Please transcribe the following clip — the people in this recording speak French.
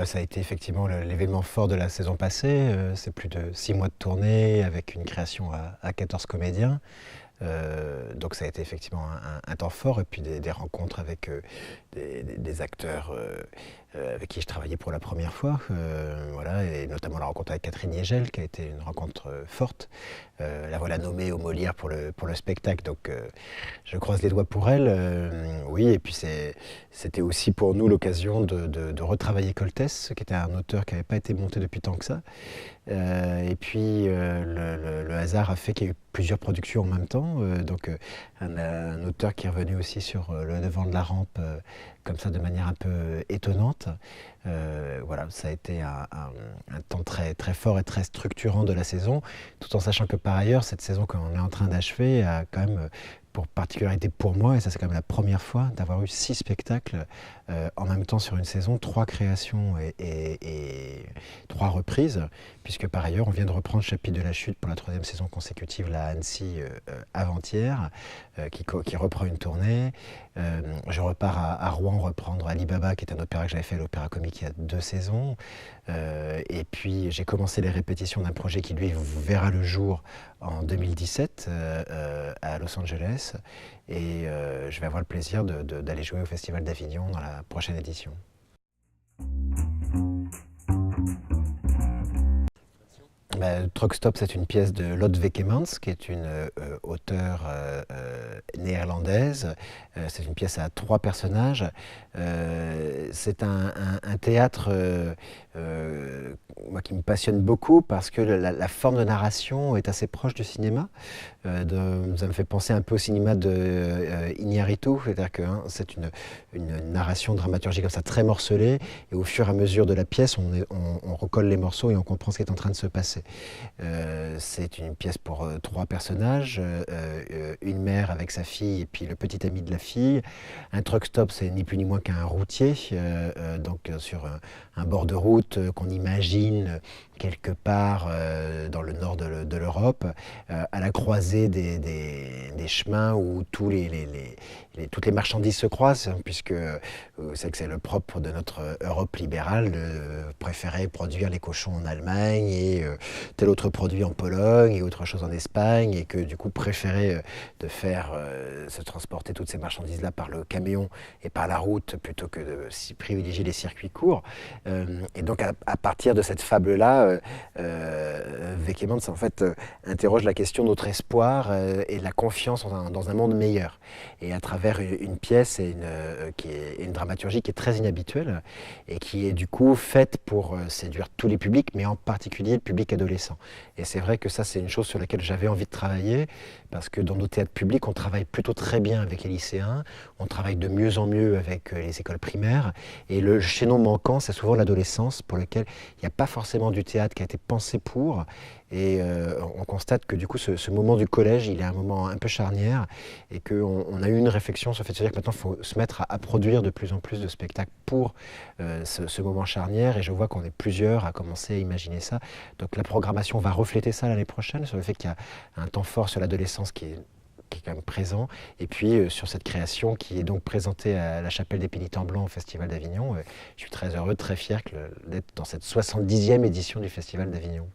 Ça a été effectivement l'événement fort de la saison passée. C'est plus de 6 mois de tournée avec une création à 14 comédiens. Donc ça a été effectivement un temps fort et puis des rencontres avec des acteurs avec qui je travaillais pour la première fois, voilà, et notamment la rencontre avec Catherine Niégel qui a été une rencontre forte. La voilà nommée au Molière pour le spectacle, donc je croise les doigts pour elle. Oui, et puis c'était aussi pour nous l'occasion de retravailler Coltès, qui était un auteur qui n'avait pas été monté depuis tant que ça. Et puis le hasard a fait qu'il y a eu plusieurs productions en même temps, donc un auteur qui est revenu aussi sur le devant de la rampe comme ça de manière un peu étonnante. Voilà, ça a été un temps très, très fort et très structurant de la saison, tout en sachant que par ailleurs cette saison qu'on est en train d'achever a quand même pour particularité pour moi, et ça c'est quand même la première fois d'avoir eu 6 spectacles en même temps sur une saison, 3 créations et 3 reprises, puisque par ailleurs on vient de reprendre Chapitre de la Chute pour la 3e saison consécutive là, à Annecy avant-hier, qui reprend une tournée. Je repars à Rouen reprendre Ali Baba, qui est un opéra que j'avais fait à l'Opéra Comique il y a 2 saisons. Et puis j'ai commencé les répétitions d'un projet qui lui verra le jour en 2017 à Los Angeles. Et je vais avoir le plaisir d'aller jouer au Festival d'Avignon dans la prochaine édition. Truck Stop, c'est une pièce de Lotte Wekemans, qui est une auteure néerlandaise. C'est une pièce à 3 personnages. C'est un théâtre moi, qui me passionne beaucoup parce que la forme de narration est assez proche du cinéma. Ça me fait penser un peu au cinéma de Iñárritu, c'est-à-dire que c'est une narration dramaturgique comme ça très morcelée, et au fur et à mesure de la pièce, on recolle les morceaux et on comprend ce qui est en train de se passer. C'est une pièce pour 3 personnages, une mère avec sa fille et puis le petit ami de la fille. Un truck stop, c'est ni plus ni moins qu'un routier, donc sur un bord de route qu'on imagine quelque part dans le nord de l'Europe, à la croisée des chemins où toutes les marchandises se croisent, puisque c'est que c'est le propre de notre Europe libérale de préférer produire les cochons en Allemagne et tel autre produit en Pologne et autre chose en Espagne, et que du coup préférer de faire se transporter toutes ces marchandises-là par le camion et par la route plutôt que de privilégier les circuits courts. Et donc à partir de cette fable-là, Wekemans en fait interroge la question de notre espoir et de la confiance dans un monde meilleur. Et à travers une pièce qui est une dramaturgie qui est très inhabituelle et qui est du coup faite pour séduire tous les publics, mais en particulier le public adolescent. Et c'est vrai que ça, c'est une chose sur laquelle j'avais envie de travailler, parce que dans nos théâtres publics, on travaille plutôt très bien avec les lycéens, on travaille de mieux en mieux avec les écoles primaires, et le chaînon manquant, c'est souvent l'adolescence, pour lequel il n'y a pas forcément du théâtre qui a été pensé pour. Et on constate que du coup ce moment du collège, il est un moment un peu charnière, et qu'on a eu une réflexion sur le fait de se dire que maintenant il faut se mettre à produire de plus en plus de spectacles pour ce moment charnière, et je vois qu'on est plusieurs à commencer à imaginer ça. Donc la programmation va refléter ça l'année prochaine, sur le fait qu'il y a un temps fort sur l'adolescence qui est quand même présent, et puis sur cette création qui est donc présentée à la Chapelle des Pénitents Blancs au Festival d'Avignon. Je suis très heureux, très fier d'être dans cette 70e édition du Festival d'Avignon.